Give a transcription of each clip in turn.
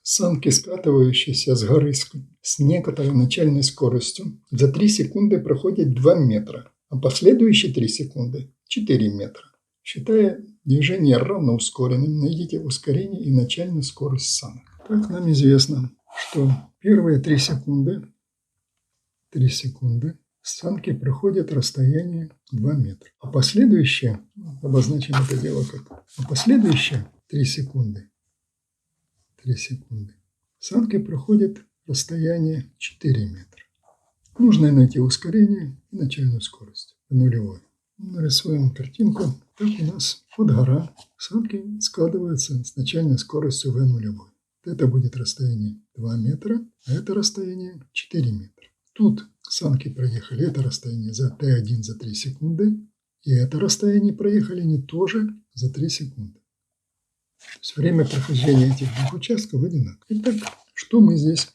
Санки, скатывающиеся с горы с некоторой начальной скоростью, за 3 секунды проходят 2 метра, а последующие 3 секунды – 4 метра. Считая движение равноускоренным, найдите ускорение и начальную скорость санок. Так нам известно, что первые 3 секунды санки проходят расстояние 2 метра, а последующие, обозначим это дело как, последующие 3 секунды, санки проходят расстояние 4 метра. Нужно найти ускорение и начальную скорость нулевой. Нарисуем картинку. Так у нас вот гора. Санки складываются с начальной скоростью v нулевой. Это будет расстояние 2 метра, а это расстояние 4 метра. Тут санки проехали это расстояние за t1 за 3 секунды, и это расстояние проехали они тоже за 3 секунды. То есть время прохождения этих двух участков одинаково. Итак, что мы здесь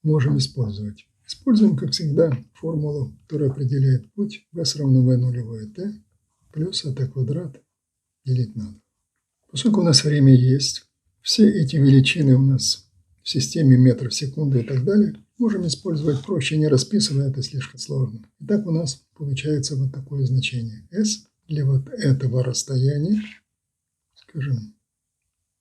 можем использовать? Используем, как всегда, формулу, которая определяет путь v равно v нулевое t плюс at квадрат делить на 2. Поскольку у нас время есть, все эти величины у нас в системе метров, секунды и так далее, можем использовать проще, не расписывая, это слишком сложно. Итак, у нас получается вот такое значение s для вот этого расстояния, скажем,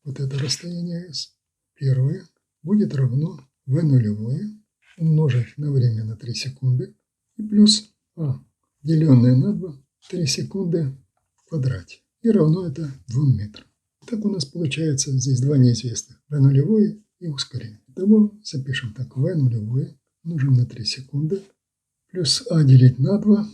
вот это расстояние s, первое, будет равно v нулевое умножить на время на 3 секунды и плюс а, деленное на 2, 3 секунды в квадрате. И равно это 2 метрам. Так у нас получается здесь два неизвестных, v нулевое и ускорение. Итого запишем так, v нулевое умножим на 3 секунды плюс а делить на 2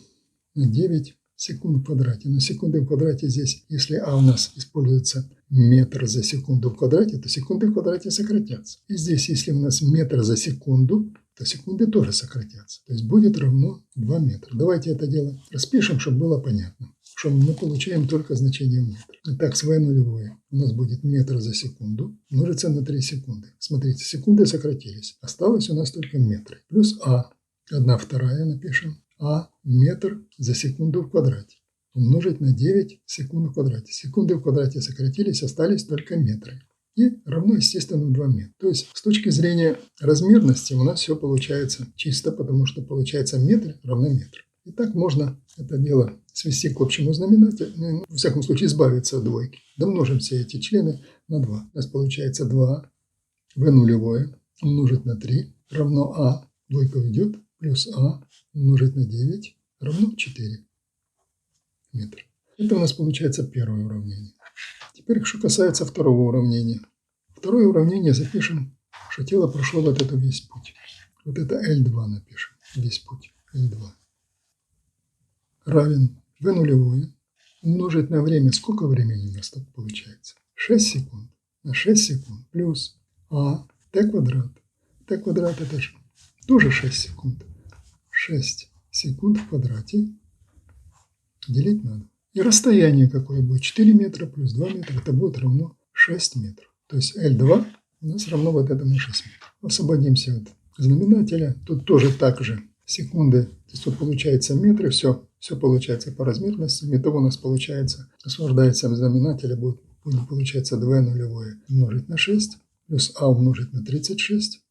на 9 секунд в квадрате. Но секунды в квадрате здесь, если а у нас используется метр за секунду в квадрате, то секунды в квадрате сократятся. И здесь, если у нас метр за секунду, то секунды тоже сократятся. То есть будет равно 2 метра. Давайте это дело распишем, чтобы было понятно, что мы получаем только значение в метр. Итак, с v нулевое у нас будет метр за секунду множится на 3 секунды. Смотрите, секунды сократились. Осталось у нас только метры. Плюс а, 1/2 напишем. А метр за секунду в квадрате умножить на 9 секунд в квадрате. Секунды в квадрате сократились, остались только метры. И равно, естественно, 2 метра. То есть, с точки зрения размерности у нас все получается чисто, потому что получается метр равно метру. И так можно это дело свести к общему знаменателю, во всяком случае избавиться от двойки. Домножим все эти члены на 2. У нас получается 2 v нулевое умножить на 3 равно а, двойка уйдет, плюс а умножить на 9 равно 4 метра. Это у нас получается первое уравнение. Теперь, что касается второго уравнения. Второе уравнение запишем, что тело прошло вот это весь путь. Вот это L2 напишем, весь путь L2. Равен v нулевое умножить на время. Сколько времени у нас тут получается? 6 секунд. На 6 секунд плюс а t квадрат. T квадрат это же тоже 6 секунд. 6 секунд в квадрате делить на 2. И расстояние какое будет? 4 метра плюс 2 метра, это будет равно 6 метров. То есть L2 у нас равно вот этому 6 метров. Освободимся от знаменателя. Тут тоже так же секунды. То есть тут получается метры, все получается по размерности. Итого у нас получается, освобождается от знаменателя, будет получается 2 нулевое умножить на 6 плюс а умножить на 36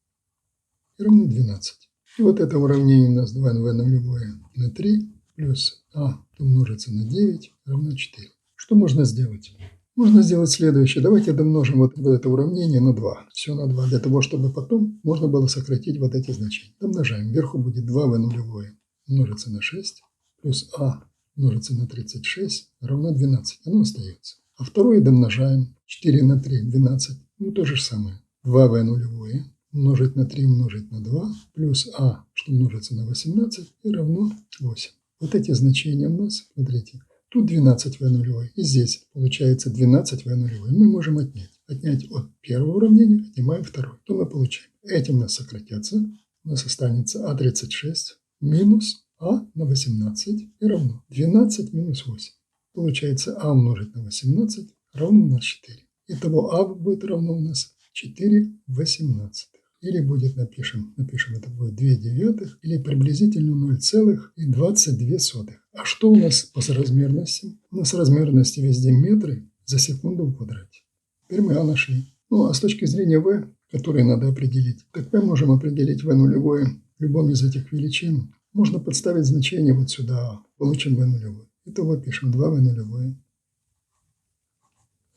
и равно 12. И вот это уравнение у нас 2 нулевое на 3 плюс а умножится на 9 равно 4. Что можно сделать? Можно сделать следующее. Давайте домножим вот это уравнение на 2. Все на 2, для того, чтобы потом можно было сократить вот эти значения. Домножаем. Вверху будет 2v нулевое умножится на 6 плюс а умножится на 36 равно 12. Оно остается. А второе домножаем. 4 на 3 – 12. Ну, то же самое. 2v нулевое умножить на 3 умножить на 2 плюс а, что умножится на 18 и равно 8. Вот эти значения у нас, смотрите, тут 12v нулевой, и здесь получается 12v нулевой. Мы можем отнять. Отнять от первого уравнения, отнимаем второе. Что мы получаем? Этим у нас сократятся. У нас останется а36 минус а на 18 и равно 12 минус 8. Получается а умножить на 18 равно у нас 4. Итого а будет равно у нас 4 18. Или будет, напишем, это будет 2 девятых, или приблизительно 0,22. А что у нас по размерности? У нас размерности везде метры за секунду в квадрате. Теперь мы а нашли. Ну, а с точки зрения v, которые надо определить. Так мы можем определить v нулевое в любом из этих величин. Можно подставить значение вот сюда, получим v нулевое. Итого пишем 2v нулевое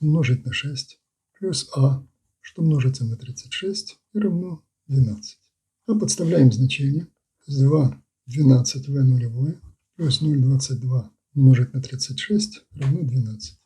умножить на 6 плюс а, что множится на 36 и равно 12. А подставляем значение. 2 12v нулевое плюс 0,22 умножить на 36 равно 12.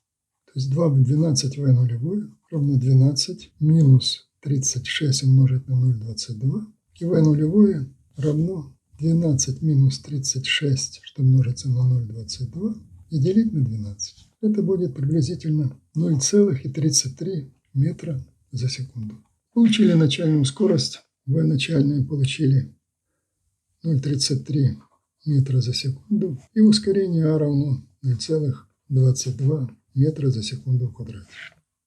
То есть 2 в 12v нулевое равно 12 минус 36 умножить на 0,22. И v нулевое равно 12 минус 36, что множится на 0,22, и делить на 12. Это будет приблизительно 0,33 метра за секунду. Получили начальную скорость. v начальную получили 0,33 метра за секунду. И ускорение а равно 0,22 метра за секунду в квадрате.